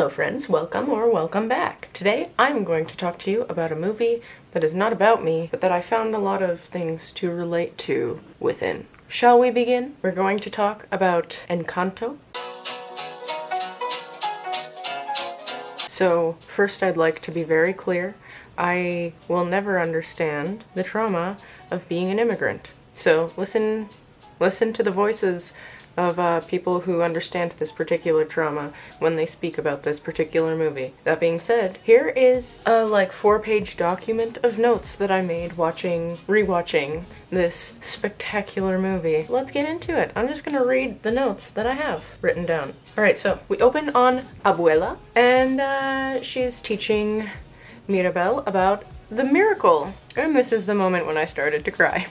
Hello friends, welcome or welcome back. Today I'm going to talk to you about a movie that is not about me, but that I found a lot of things to relate to within. Shall we begin? We're going to talk about Encanto. So first I'd like to be very clear. I will never understand the trauma of being an immigrant. So listen to the voices of people who understand this particular trauma when they speak about this particular movie. That being said, here is a 4-page document of notes that I made rewatching this spectacular movie. Let's get into it. I'm just gonna read the notes that I have written down. Alright, so we open on Abuela, and she's teaching Mirabelle about the miracle. And this is the moment when I started to cry.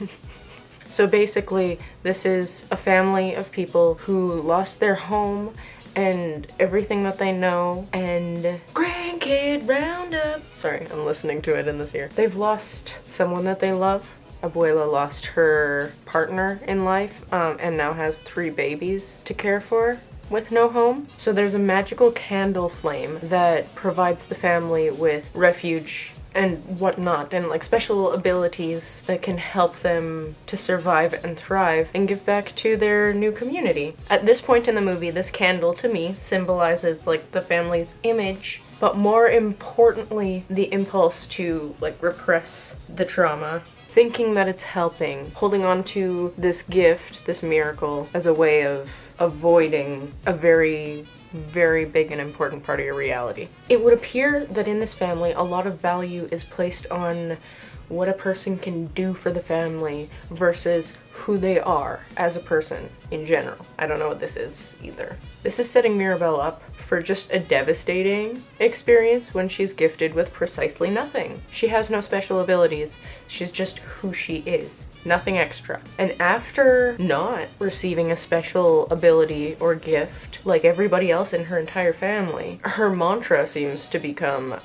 So basically, this is a family of people who lost their home and everything that they know, and grandkid roundup. Sorry, I'm listening to it in this ear. They've lost someone that they love. Abuela lost her partner in life, and now has 3 babies to care for with no home. So there's a magical candle flame that provides the family with refuge and whatnot, and special abilities that can help them to survive and thrive and give back to their new community. At this point in the movie, this candle to me symbolizes the family's image, but more importantly, the impulse to repress the trauma, thinking that it's helping, holding on to this gift, this miracle, as a way of avoiding a very big and important part of your reality. It would appear that in this family, a lot of value is placed on what a person can do for the family versus who they are as a person in general. I don't know what this is either. This is setting Mirabelle up for just a devastating experience when she's gifted with precisely nothing. She has no special abilities. She's just who she is. Nothing extra. And after not receiving a special ability or gift like everybody else in her entire family, her mantra seems to become,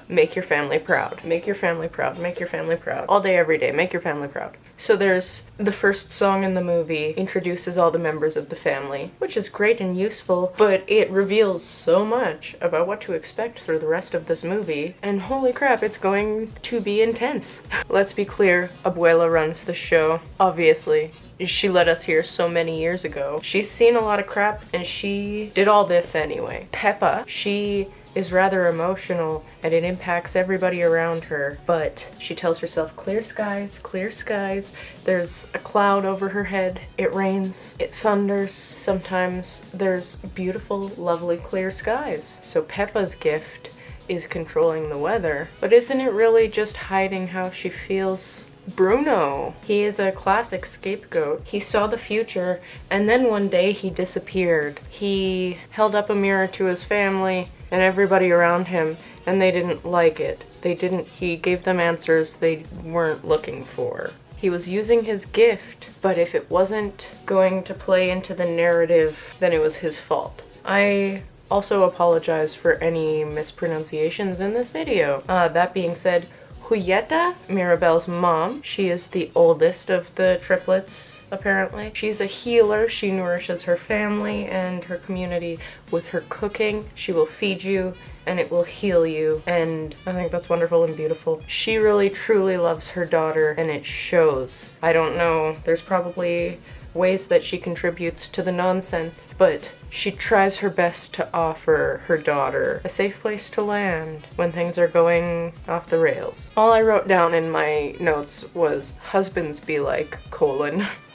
make your family proud. Make your family proud. Make your family proud. All day, every day, make your family proud. So there's the first song in the movie introduces all the members of the family, which is great and useful, but it reveals so much about what to expect through the rest of this movie, and holy crap, it's going to be intense. Let's be clear, Abuela runs the show, obviously. She let us hear so many years ago. She's seen a lot of crap, and she did all this anyway. Peppa, she is rather emotional, and it impacts everybody around her, but she tells herself, clear skies, clear skies. There's a cloud over her head, it rains, it thunders. Sometimes there's beautiful, lovely, clear skies. So Peppa's gift is controlling the weather, but isn't it really just hiding how she feels? Bruno, he is a classic scapegoat. He saw the future, and then one day he disappeared. He held up a mirror to his family and everybody around him, and they didn't like it. He gave them answers they weren't looking for. He was using his gift, but if it wasn't going to play into the narrative, then it was his fault. I also apologize for any mispronunciations in this video. That being said, Julieta, Mirabelle's mom, she is the oldest of the triplets, apparently. She's a healer. She nourishes her family and her community with her cooking. She will feed you and it will heal you, and I think that's wonderful and beautiful. She really truly loves her daughter, and it shows. I don't know, there's probably ways that she contributes to the nonsense, but she tries her best to offer her daughter a safe place to land when things are going off the rails. All I wrote down in my notes was husbands be like, :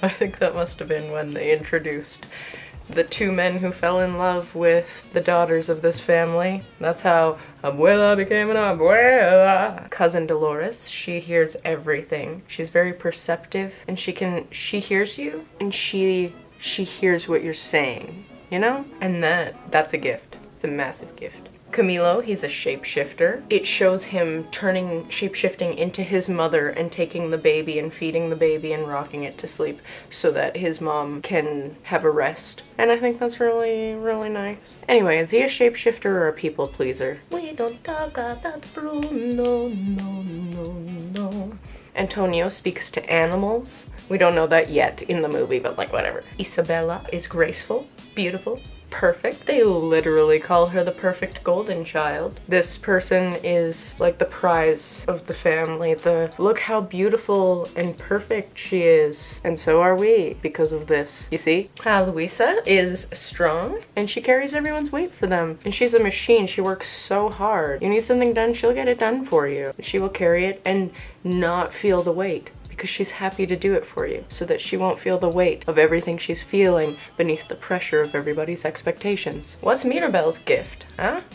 I think that must have been when they introduced the 2 men who fell in love with the daughters of this family. That's how Abuela became an Abuela. Cousin Dolores, she hears everything. She's very perceptive, and she hears you, and she hears what you're saying, you know? And that's a gift. It's a massive gift. Camilo, he's a shapeshifter. It shows him turning shapeshifting into his mother and taking the baby and feeding the baby and rocking it to sleep so that his mom can have a rest. And I think that's really, really nice. Anyway, is he a shapeshifter or a people pleaser? We don't talk about Bruno, no. Antonio speaks to animals. We don't know that yet in the movie, but whatever. Isabella is graceful, beautiful, perfect. They literally call her the perfect golden child. This person is like the prize of the family. Look how beautiful and perfect she is. And so are we because of this. You see? Luisa is strong and she carries everyone's weight for them. And she's a machine. She works so hard. You need something done, she'll get it done for you. She will carry it and not feel the weight, because she's happy to do it for you, so that she won't feel the weight of everything she's feeling beneath the pressure of everybody's expectations. What's Mirabelle's gift?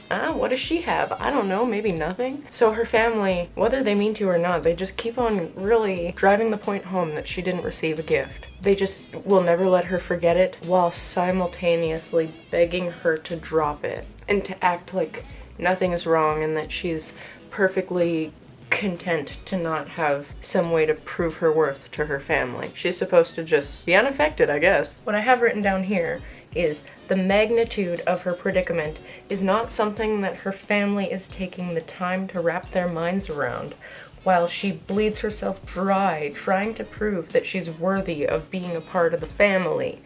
What does she have? I don't know, maybe nothing? So her family, whether they mean to or not, they just keep on really driving the point home that she didn't receive a gift. They just will never let her forget it, while simultaneously begging her to drop it and to act like nothing is wrong and that she's perfectly content to not have some way to prove her worth to her family. She's supposed to just be unaffected, I guess. What I have written down here is the magnitude of her predicament is not something that her family is taking the time to wrap their minds around, while she bleeds herself dry trying to prove that she's worthy of being a part of the family.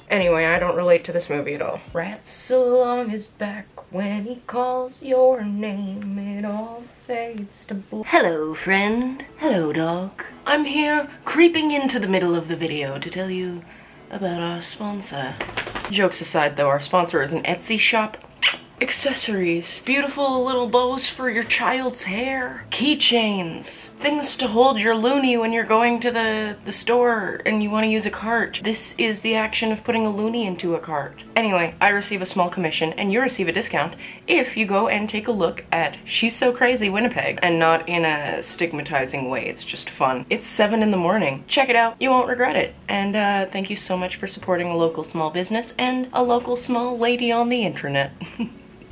Anyway, I don't relate to this movie at all. Rats along his back when he calls your name, it all fades to blue. Hello, friend. Hello, dog. I'm here creeping into the middle of the video to tell you about our sponsor. Jokes aside though, our sponsor is an Etsy shop. Accessories, beautiful little bows for your child's hair, keychains, things to hold your loonie when you're going to the store and you want to use a cart. This is the action of putting a loonie into a cart. Anyway, I receive a small commission and you receive a discount if you go and take a look at She's So Crazy Winnipeg, and not in a stigmatizing way, it's just fun. It's 7 in the morning. Check it out, you won't regret it. And thank you so much for supporting a local small business and a local small lady on the internet.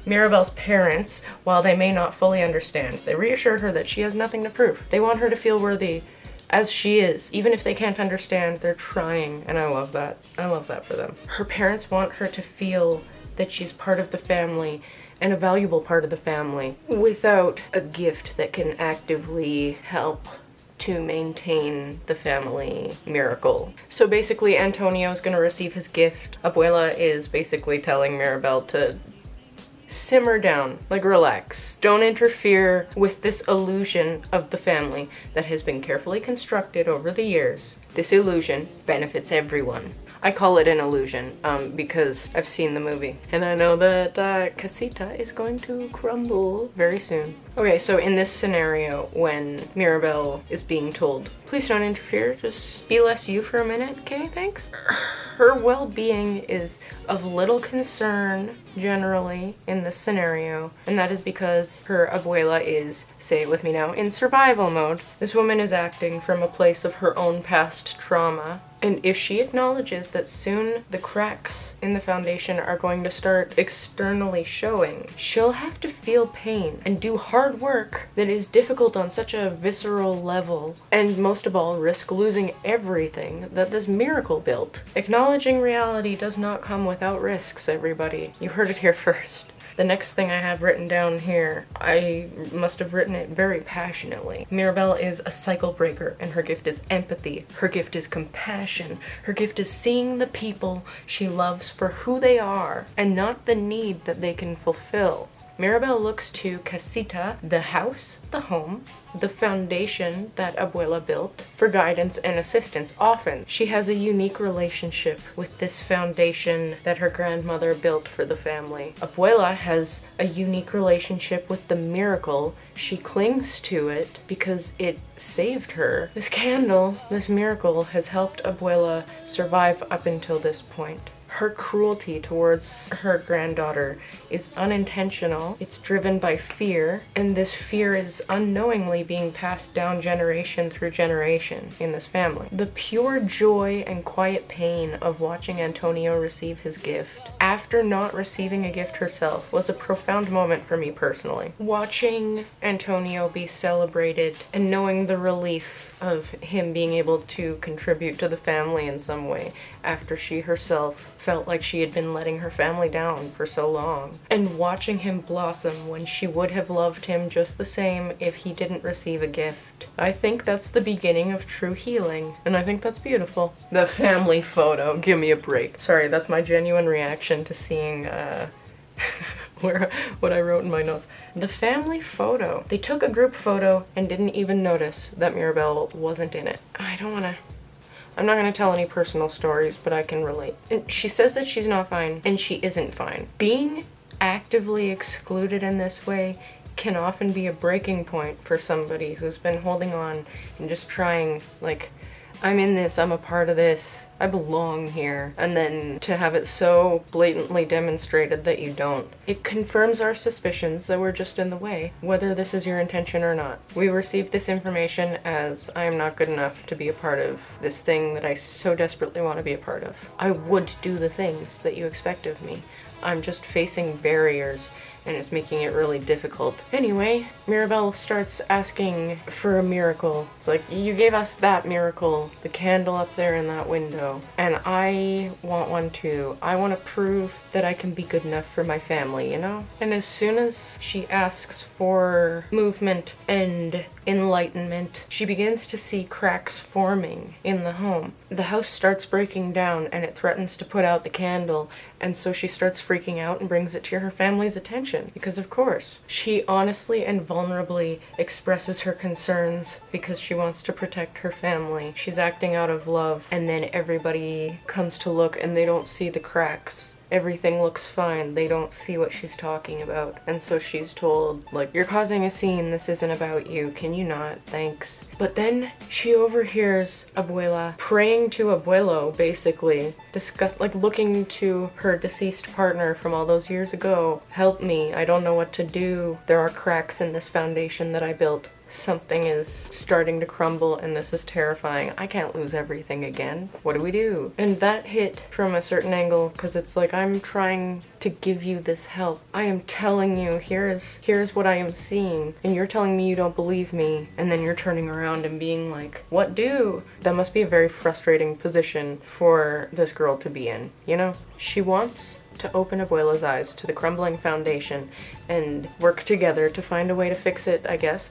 Mirabelle's parents, while they may not fully understand, they reassured her that she has nothing to prove. They want her to feel worthy as she is. Even if they can't understand, they're trying, and I love that. I love that for them. Her parents want her to feel that she's part of the family and a valuable part of the family without a gift that can actively help to maintain the family miracle. So basically, Antonio's gonna receive his gift. Abuela is basically telling Mirabelle to simmer down, like relax. Don't interfere with this illusion of the family that has been carefully constructed over the years. This illusion benefits everyone. I call it an illusion because I've seen the movie and I know that Casita is going to crumble very soon. Okay, so in this scenario, when Mirabelle is being told, please don't interfere, just be less you for a minute, okay, thanks? Her well-being is of little concern generally in this scenario, and that is because her abuela is, say it with me now, in survival mode. This woman is acting from a place of her own past trauma, and if she acknowledges that soon the cracks in the foundation are going to start externally showing, she'll have to feel pain and do hard work that is difficult on such a visceral level, and most of all risk losing everything that this miracle built. Acknowledging reality does not come without risks, everybody. You heard it here first. The next thing I have written down here, I must have written it very passionately. Mirabelle is a cycle breaker, and her gift is empathy. Her gift is compassion. Her gift is seeing the people she loves for who they are and not the need that they can fulfill. Mirabelle looks to Casita, the house, the home, the foundation that Abuela built, for guidance and assistance. Often, she has a unique relationship with this foundation that her grandmother built for the family. Abuela has a unique relationship with the miracle. She clings to it because it saved her. This candle, this miracle, has helped Abuela survive up until this point. Her cruelty towards her granddaughter is unintentional. It's driven by fear, and this fear is unknowingly being passed down generation through generation in this family. The pure joy and quiet pain of watching Antonio receive his gift after not receiving a gift herself was a profound moment for me personally. Watching Antonio be celebrated and knowing the relief of him being able to contribute to the family in some way after she herself felt like she had been letting her family down for so long. And watching him blossom when she would have loved him just the same if he didn't receive a gift. I think that's the beginning of true healing, and I think that's beautiful. The family photo, give me a break. Sorry, that's my genuine reaction to seeing what I wrote in my notes. The family photo. They took a group photo and didn't even notice that Mirabelle wasn't in it. I'm not gonna tell any personal stories, but I can relate. And she says that she's not fine, and she isn't fine. Being actively excluded in this way can often be a breaking point for somebody who's been holding on and just trying, like, I'm in this, I'm a part of this, I belong here, and then to have it so blatantly demonstrated that you don't. It confirms our suspicions that we're just in the way, whether this is your intention or not. We received this information as I am not good enough to be a part of this thing that I so desperately want to be a part of. I would do the things that you expect of me. I'm just facing barriers, and it's making it really difficult. Anyway, Mirabelle starts asking for a miracle. It's like, you gave us that miracle, the candle up there in that window, and I want one too. I want to prove that I can be good enough for my family, you know? And as soon as she asks for movement and enlightenment, she begins to see cracks forming in the home. The house starts breaking down and it threatens to put out the candle, and so she starts freaking out and brings it to her family's attention. Because of course, she honestly and vulnerably expresses her concerns because she wants to protect her family. She's acting out of love, and then everybody comes to look and they don't see the cracks. Everything looks fine. They don't see what she's talking about. And so she's told, like, you're causing a scene. This isn't about you. Can you not? Thanks. But then she overhears Abuela praying to Abuelo, basically. Looking to her deceased partner from all those years ago. Help me. I don't know what to do. There are cracks in this foundation that I built. Something is starting to crumble and this is terrifying. I can't lose everything again. What do we do? And that hit from a certain angle because it's like, I'm trying to give you this help. I am telling you, here's what I am seeing, and you're telling me you don't believe me, and then you're turning around and being like, what do? That must be a very frustrating position for this girl to be in, you know? She wants to open Abuela's eyes to the crumbling foundation and work together to find a way to fix it, I guess.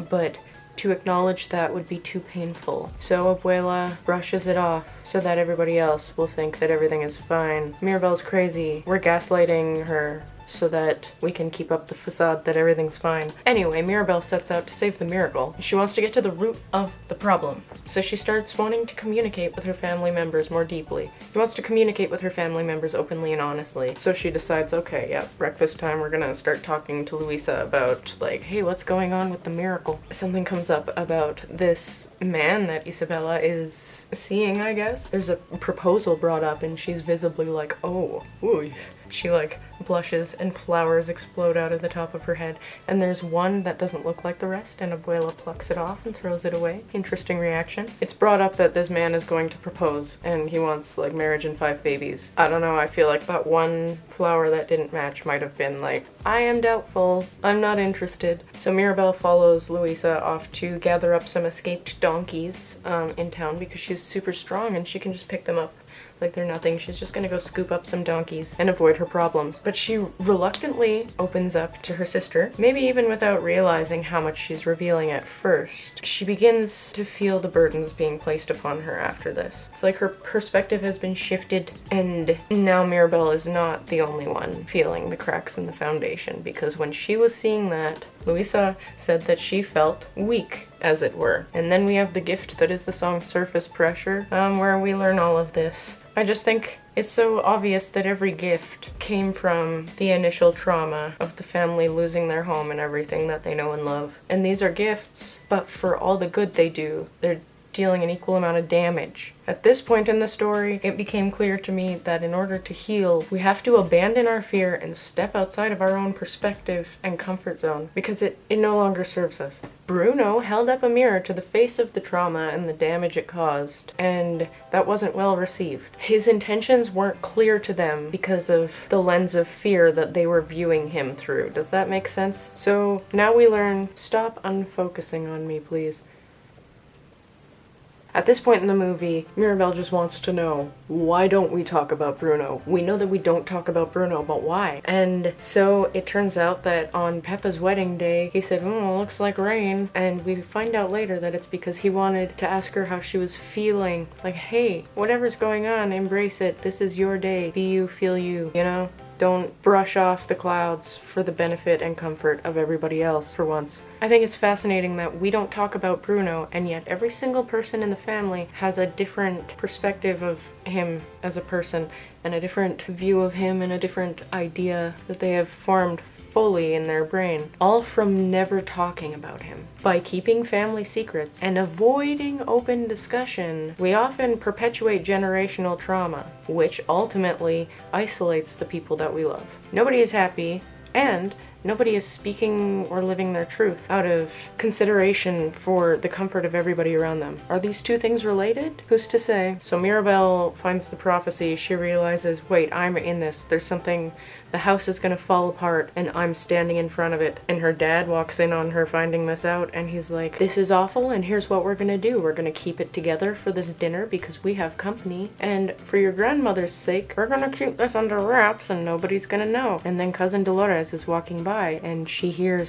But to acknowledge that would be too painful. So Abuela brushes it off so that everybody else will think that everything is fine. Mirabelle's crazy. We're gaslighting her so that we can keep up the facade that everything's fine. Anyway, Mirabelle sets out to save the miracle. She wants to get to the root of the problem. So she starts wanting to communicate with her family members more deeply. She wants to communicate with her family members openly and honestly. So she decides, okay, yeah, breakfast time, we're gonna start talking to Luisa about, like, hey, what's going on with the miracle? Something comes up about this man that Isabella is seeing, I guess. There's a proposal brought up and she's visibly like, oh, ooh. She like blushes and flowers explode out of the top of her head, and there's one that doesn't look like the rest, and Abuela plucks it off and throws it away. Interesting reaction. It's brought up that this man is going to propose and he wants like marriage and 5 babies. I don't know, I feel like that one flower that didn't match might have been like, I am doubtful, I'm not interested. So Mirabelle follows Luisa off to gather up some escaped donkeys in town because she's super strong and she can just pick them up like they're nothing. She's just gonna go scoop up some donkeys and avoid her problems. But she reluctantly opens up to her sister, maybe even without realizing how much she's revealing at first. She begins to feel the burdens being placed upon her after this. It's like her perspective has been shifted, and now Mirabelle is not the only one feeling the cracks in the foundation, because when she was seeing that, Luisa said that she felt weak, as it were. And then we have the gift that is the song Surface Pressure, where we learn all of this. I just think it's so obvious that every gift came from the initial trauma of the family losing their home and everything that they know and love. And these are gifts, but for all the good they do, they're dealing an equal amount of damage. At this point in the story, it became clear to me that in order to heal, we have to abandon our fear and step outside of our own perspective and comfort zone, because it no longer serves us. Bruno held up a mirror to the face of the trauma and the damage it caused, and that wasn't well received. His intentions weren't clear to them because of the lens of fear that they were viewing him through. Does that make sense? So now we learn, stop unfocusing on me, please. At this point in the movie, Mirabelle just wants to know, why don't we talk about Bruno? We know that we don't talk about Bruno, but why? And so it turns out that on Peppa's wedding day, he said, looks like rain. And we find out later that it's because he wanted to ask her how she was feeling. Like, hey, whatever's going on, embrace it. This is your day. Be you, feel you, you know? Don't brush off the clouds for the benefit and comfort of everybody else for once. I think it's fascinating that we don't talk about Bruno, and yet every single person in the family has a different perspective of him as a person, and a different view of him, and a different idea that they have formed fully in their brain, all from never talking about him. By keeping family secrets and avoiding open discussion, we often perpetuate generational trauma, which ultimately isolates the people that we love. Nobody is happy, and nobody is speaking or living their truth out of consideration for the comfort of everybody around them. Are these two things related? Who's to say? So Mirabelle finds the prophecy. She realizes, wait, I'm in this. There's something, the house is gonna fall apart and I'm standing in front of it. And her dad walks in on her finding this out and he's like, this is awful and here's what we're gonna do. We're gonna keep it together for this dinner because we have company. And for your grandmother's sake, we're gonna keep this under wraps and nobody's gonna know. And then Cousin Dolores is walking by and she hears,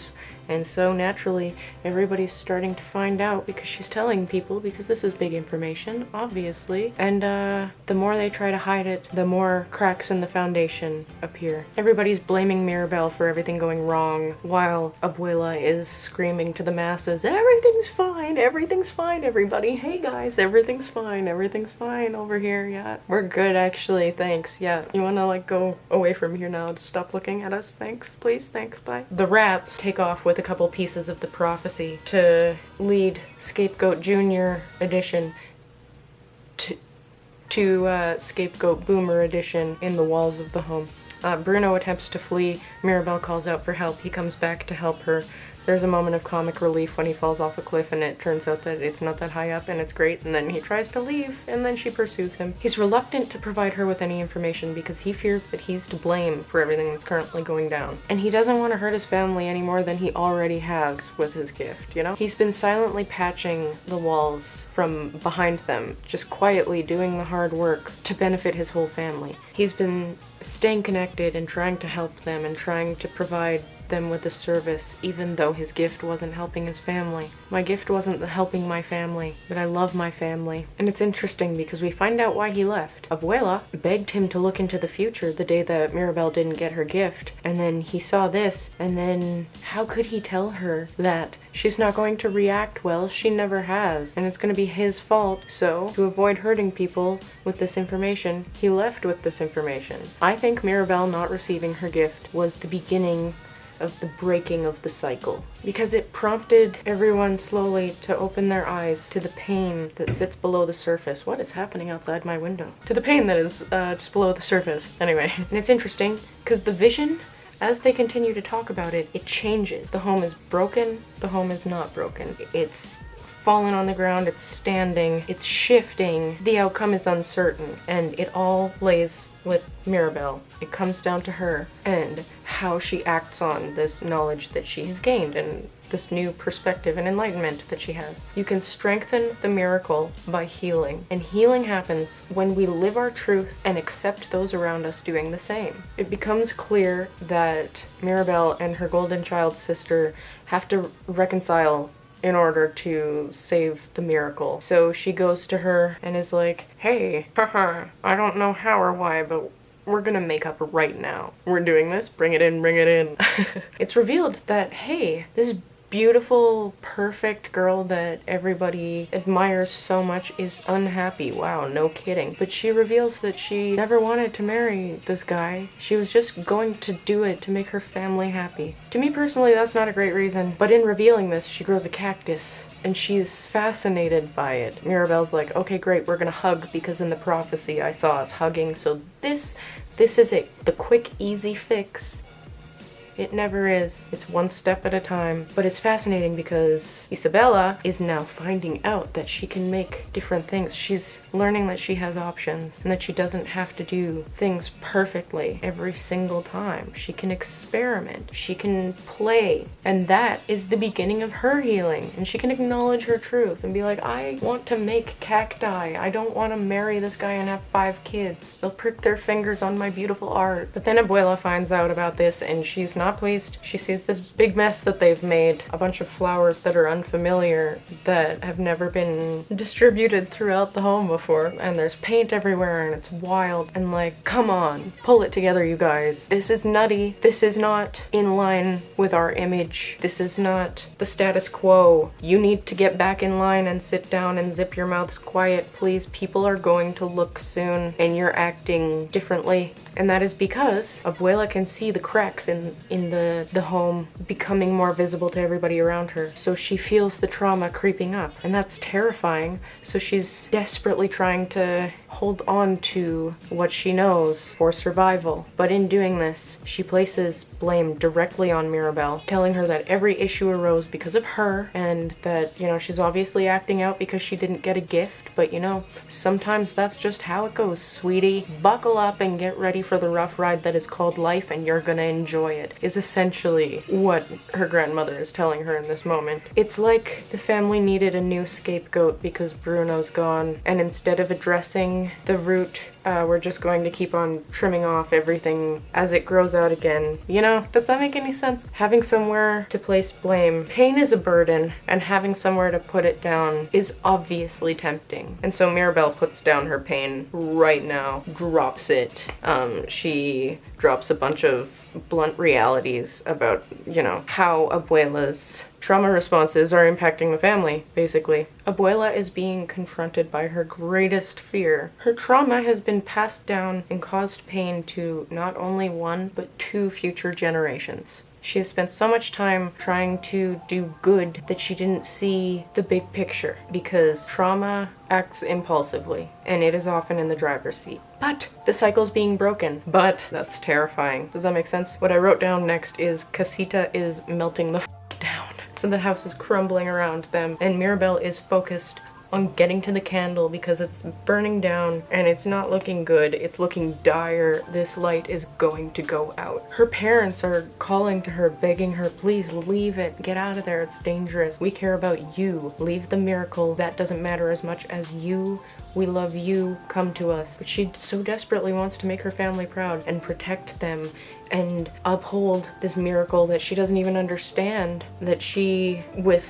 and so naturally everybody's starting to find out because she's telling people, because this is big information, obviously. And the more they try to hide it, the more cracks in the foundation appear. Everybody's blaming Mirabelle for everything going wrong, while Abuela is screaming to the masses, everything's fine, everybody. Hey guys, everything's fine over here. Yeah, we're good actually, thanks. Yeah, you wanna like go away from here now? Just stop looking at us, thanks, please, thanks, bye. The rats take off with a couple pieces of the prophecy to lead Scapegoat Junior edition to Scapegoat Boomer edition in the walls of the home. Bruno attempts to flee. Mirabelle calls out for help. He comes back to help her. There's a moment of comic relief when he falls off a cliff and it turns out that it's not that high up and it's great, and then he tries to leave and then she pursues him. He's reluctant to provide her with any information because he fears that he's to blame for everything that's currently going down. And he doesn't want to hurt his family any more than he already has with his gift, you know? He's been silently patching the walls from behind them, just quietly doing the hard work to benefit his whole family. He's been staying connected and trying to help them and trying to provide them with a service, even though his gift wasn't helping his family. My gift wasn't helping my family, but I love my family. And it's interesting because we find out why he left. Abuela begged him to look into the future the day that Mirabelle didn't get her gift, and then he saw this, and then how could he tell her that she's not going to react well? She never has, and it's going to be his fault. So, to avoid hurting people with this information, he left with this information. I think Mirabelle not receiving her gift was the beginning of the breaking of the cycle, because it prompted everyone slowly to open their eyes to the pain that sits below the surface. What is happening outside my window? To the pain that is just below the surface. Anyway, and it's interesting because the vision, as they continue to talk about it, it changes. The home is broken, the home is not broken. It's fallen on the ground, it's standing, it's shifting, the outcome is uncertain, and it all lays with Mirabelle. It comes down to her and how she acts on this knowledge that she has gained and this new perspective and enlightenment that she has. You can strengthen the miracle by healing, and healing happens when we live our truth and accept those around us doing the same. It becomes clear that Mirabelle and her golden child sister have to reconcile in order to save the miracle. So she goes to her and is like, hey, haha, I don't know how or why, but we're gonna make up right now. We're doing this, bring it in, bring it in. It's revealed that, hey, this beautiful, perfect girl that everybody admires so much is unhappy. Wow, no kidding. But she reveals that she never wanted to marry this guy. She was just going to do it to make her family happy. To me personally, that's not a great reason. But in revealing this, she grows a cactus and she's fascinated by it. Mirabelle's like, okay, great, we're gonna hug because in the prophecy I saw us hugging. So this is it. The quick, easy fix It never is. It's one step at a time. But it's fascinating because Isabella is now finding out that she can make different things. She's learning that she has options and that she doesn't have to do things perfectly every single time. She can experiment. She can play. And that is the beginning of her healing. And she can acknowledge her truth and be like, I want to make cacti. I don't want to marry this guy and have 5 kids. They'll prick their fingers on my beautiful art. But then Abuela finds out about this and she's not pleased. She sees this big mess that they've made. A bunch of flowers that are unfamiliar, that have never been distributed throughout the home before. And there's paint everywhere and it's wild. And like, come on, pull it together, you guys. This is nutty. This is not in line with our image. This is not the status quo. You need to get back in line and sit down and zip your mouths quiet, please. People are going to look soon and you're acting differently. And that is because Abuela can see the cracks in the home becoming more visible to everybody around her. So she feels the trauma creeping up, and that's terrifying. So she's desperately trying to hold on to what she knows for survival. But in doing this, she places blame directly on Mirabelle, telling her that every issue arose because of her, and that, you know, she's obviously acting out because she didn't get a gift, but you know, sometimes that's just how it goes, sweetie. Buckle up and get ready for the rough ride that is called life, and you're gonna enjoy it, is essentially what her grandmother is telling her in this moment. It's like the family needed a new scapegoat because Bruno's gone, and instead of addressing the root, we're just going to keep on trimming off everything as it grows out again. You know, does that make any sense? Having somewhere to place blame. Pain is a burden, and having somewhere to put it down is obviously tempting. And so Mirabelle puts down her pain right now, drops it. She drops a bunch of blunt realities about, you know, how Abuela's trauma responses are impacting the family, basically. Abuela is being confronted by her greatest fear. Her trauma has been passed down and caused pain to not only 1, but 2 future generations. She has spent so much time trying to do good that she didn't see the big picture, because trauma acts impulsively, and it is often in the driver's seat. But the cycle's being broken. But that's terrifying. Does that make sense? What I wrote down next is Casita is melting the down. So the house is crumbling around them, and Mirabelle is focused on getting to the candle because it's burning down and it's not looking good. It's looking dire. This light is going to go out. Her parents are calling to her, begging her, please leave it. Get out of there. It's dangerous. We care about you. Leave the miracle. That doesn't matter as much as you. We love you. Come to us. But she so desperately wants to make her family proud and protect them and uphold this miracle that she doesn't even understand, that she, with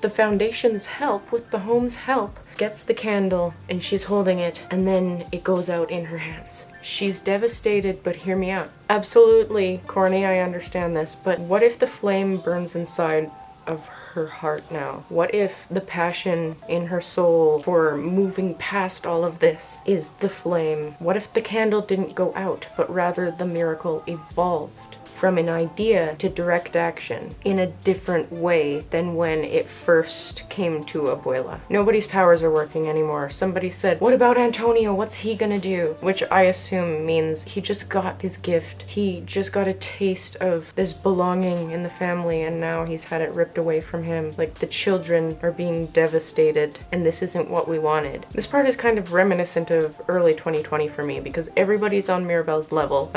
the foundation's help, with the home's help, gets the candle and she's holding it, and then it goes out in her hands. She's devastated, but hear me out. Absolutely corny, I understand this, but what if the flame burns inside of her heart now? What if the passion in her soul for moving past all of this is the flame? What if the candle didn't go out, but rather the miracle evolved from an idea to direct action in a different way than when it first came to Abuela? Nobody's powers are working anymore. Somebody said, what about Antonio? What's he gonna do? Which I assume means he just got his gift. He just got a taste of this belonging in the family, and now he's had it ripped away from him. Like, the children are being devastated, and this isn't what we wanted. This part is kind of reminiscent of early 2020 for me, because everybody's on Mirabelle's level.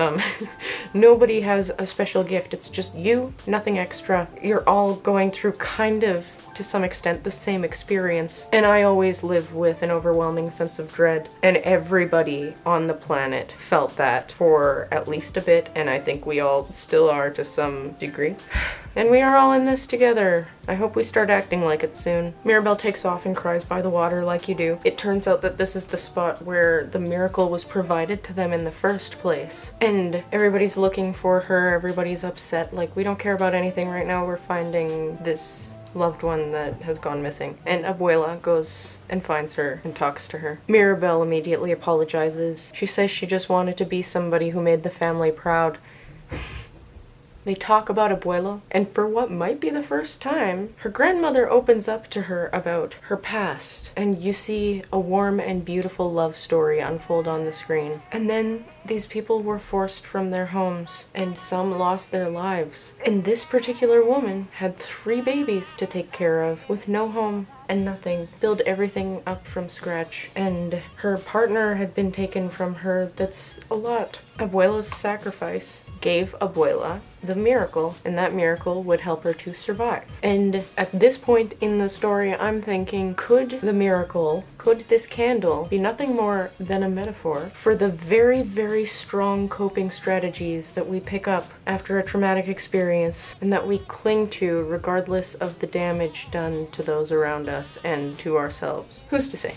Nobody has a special gift. It's just you, nothing extra. You're all going through kind of, to some extent, the same experience. And I always live with an overwhelming sense of dread. And everybody on the planet felt that for at least a bit, and I think we all still are to some degree. And we are all in this together. I hope we start acting like it soon. Mirabelle takes off and cries by the water like you do. It turns out that this is the spot where the miracle was provided to them in the first place. And everybody's looking for her, everybody's upset, like, we don't care about anything right now, we're finding this loved one that has gone missing. And Abuela goes and finds her and talks to her. Mirabelle immediately apologizes. She says she just wanted to be somebody who made the family proud. They talk about Abuela, and for what might be the first time, her grandmother opens up to her about her past, and you see a warm and beautiful love story unfold on the screen. And then These people were forced from their homes, and some lost their lives. And this particular woman had 3 babies to take care of, with no home and nothing. Build everything up from scratch. And her partner had been taken from her. That's a lot. Abuela's sacrifice gave Abuela the miracle, and that miracle would help her to survive. And at this point in the story, I'm thinking, could the miracle, could this candle be nothing more than a metaphor for the very, very strong coping strategies that we pick up after a traumatic experience and that we cling to regardless of the damage done to those around us and to ourselves? Who's to say?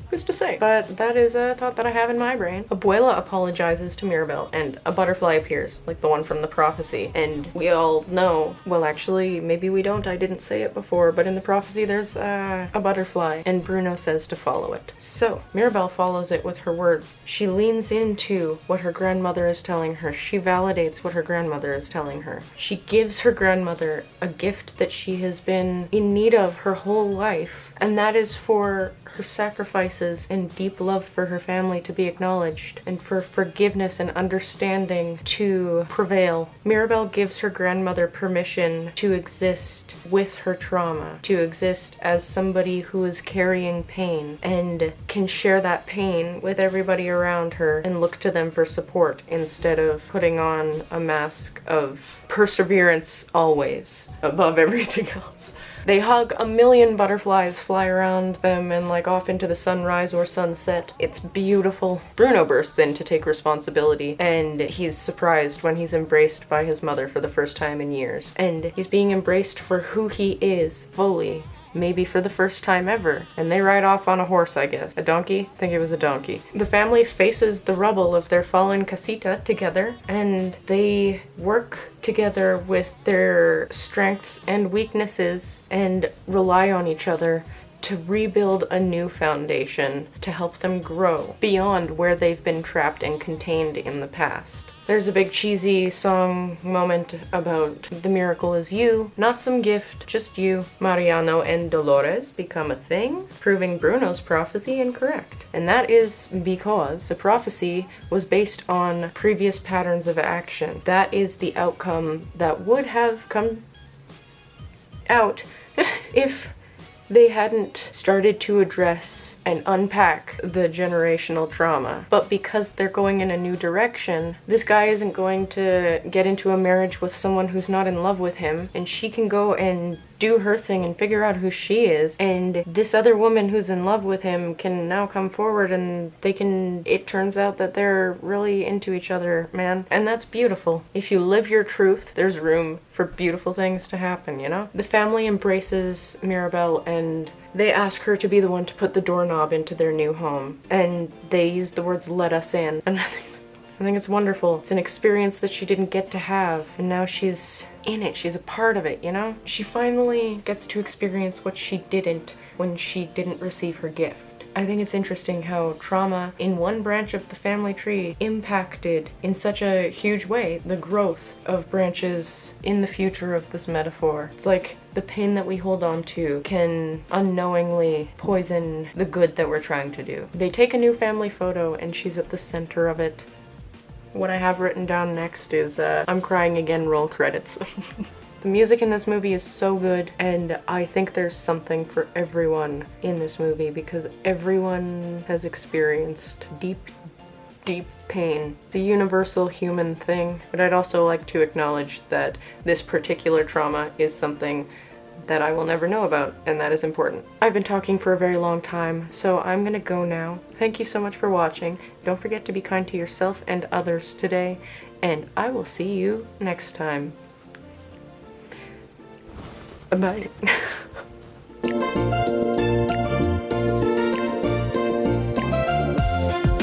Who's to say? But that is a thought that I have in my brain. Abuela apologizes to Mirabelle, and a butterfly appears, like the one from the prophecy. And we all know, well actually, maybe we don't, I didn't say it before, but in the prophecy there's a butterfly, and Bruno says to follow it. So, Mirabelle follows it with her words. She leans into what her grandmother is telling her. She validates what her grandmother is telling her. She gives her grandmother a gift that she has been in need of her whole life, and that is for her sacrifices and deep love for her family to be acknowledged, and for forgiveness and understanding to prevail. Mirabelle gives her grandmother permission to exist with her trauma, to exist as somebody who is carrying pain and can share that pain with everybody around her and look to them for support instead of putting on a mask of perseverance always above everything else. They hug, a million butterflies fly around them and like off into the sunrise or sunset. It's beautiful. Bruno bursts in to take responsibility, and he's surprised when he's embraced by his mother for the first time in years. And he's being embraced for who he is, fully. Maybe for the first time ever. And they ride off on a horse, I guess. A donkey? I think it was a donkey. The family faces the rubble of their fallen casita together, and they work together with their strengths and weaknesses and rely on each other to rebuild a new foundation to help them grow beyond where they've been trapped and contained in the past. There's a big cheesy song moment about the miracle is you, not some gift, just you. Mariano and Dolores become a thing, proving Bruno's prophecy incorrect. And that is because the prophecy was based on previous patterns of action. That is the outcome that would have come out if they hadn't started to address and unpack the generational trauma. But because they're going in a new direction, this guy isn't going to get into a marriage with someone who's not in love with him, and she can go and do her thing and figure out who she is, and this other woman who's in love with him can now come forward and it turns out that they're really into each other, man. And that's beautiful. If you live your truth, there's room for beautiful things to happen, you know? The family embraces Mirabelle, and they ask her to be the one to put the doorknob into their new home, and they use the words "let us in," and I think it's wonderful. It's an experience that she didn't get to have, and now she's in it. She's a part of it, you know? She finally gets to experience what she didn't when she didn't receive her gift. I think it's interesting how trauma in one branch of the family tree impacted in such a huge way the growth of branches in the future of this metaphor. It's like the pain that we hold on to can unknowingly poison the good that we're trying to do. They take a new family photo, and she's at the center of it. What I have written down next is I'm crying again, roll credits. The music in this movie is so good, and I think there's something for everyone in this movie because everyone has experienced deep, deep pain. It's a universal human thing, but I'd also like to acknowledge that this particular trauma is something that I will never know about, and that is important. I've been talking for a very long time, so I'm gonna go now. Thank you so much for watching. Don't forget to be kind to yourself and others today, and I will see you next time. Bye.